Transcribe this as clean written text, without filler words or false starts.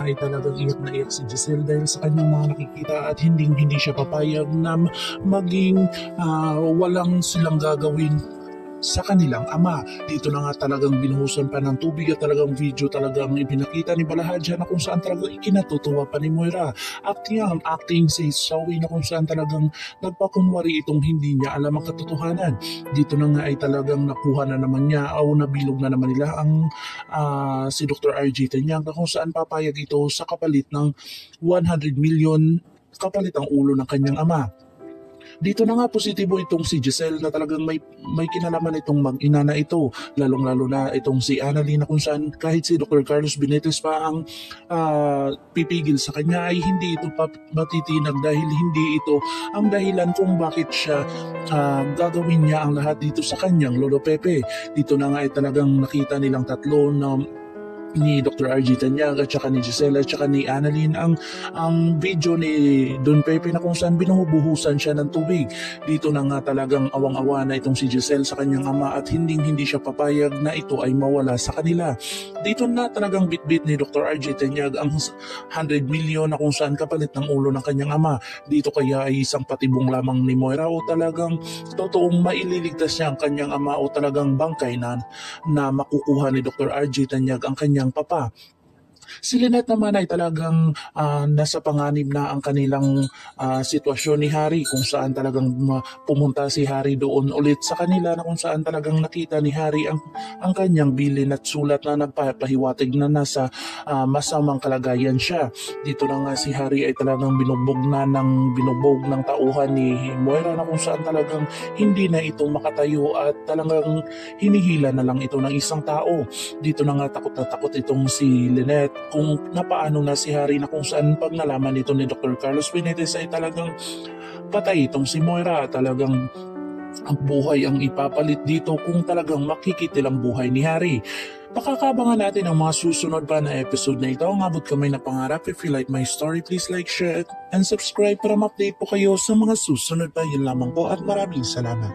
ay talagang iyak na iyak si Giselle dahil sa kanyang mga nakikita at hindi siya papayag na maging walang silang gagawin sa kanilang ama. Dito na nga talagang binuhusan pa ng tubig at talagang video talagang ipinakita ni Balahadja na kung saan talagang ikinatutuwa pa ni Moira. Acting si Zoe na kung saan talagang nagpakunwari itong hindi niya alam ang katotohanan. Dito na nga ay talagang nakuha na naman niya o nabilog na naman nila ang si Dr. RJ Tanyag na kung saan papayag ito sa kapalit ng 100 million kapalit ang ulo ng kanyang ama. Dito na nga positibo itong si Giselle na talagang may kinalaman itong mag-ina na ito, lalong-lalo na itong si Annalyn na kung saan kahit si Dr. Carlos Benitez pa ang pipigil sa kanya ay hindi ito matitinag dahil hindi ito ang dahilan kung bakit siya gagawin niya ang lahat dito sa kanyang Lolo Pepe. Dito na nga ay talagang nakita nilang tatlo na ni Dr. RJ Tanyag at saka ni Giselle at saka ni Annalyn ang video ni Don Pepe na kung saan binubuhusan siya ng tubig. Dito na nga talagang awang-awa na itong si Giselle sa kanyang ama at hindi siya papayag na ito ay mawala sa kanila. Dito na talagang bitbit ni Dr. RJ Tanyag ang 100 million na kung saan kapalit ng ulo ng kanyang ama. Dito kaya ay isang patibong lamang ni Moira o talagang totoong maililigtas niya ang kanyang ama o talagang bangkay na makukuha ni Dr. RJ Tanyag ang kanyang papa. Si Lynette naman ay talagang nasa panganib na ang kanilang sitwasyon ni Harry kung saan talagang pumunta si Harry doon ulit sa kanila na kung saan talagang nakita ni Harry ang kanyang bilin at sulat na nagpapahiwatig na nasa masamang kalagayan siya. Dito na nga si Harry ay talagang binugbog ng tauhan ni Moira na kung saan talagang hindi na ito makatayo at talagang hinihila na lang ito ng isang tao. Dito na nga takot na takot itong si Lynette kung napaano na si Harry na kung saan pag nalaman ito ni Dr. Carlos Benitez ay talagang patay itong si Moira. Talagang ang buhay ang ipapalit dito kung talagang makikita ang buhay ni Harry. Pakakabangan natin ang mga susunod pa na episode na ito. Ang abot kamay na pangarap. If you like my story, please like, share, and subscribe para ma-update po kayo sa mga susunod pa. Yun lamang po at maraming salamat.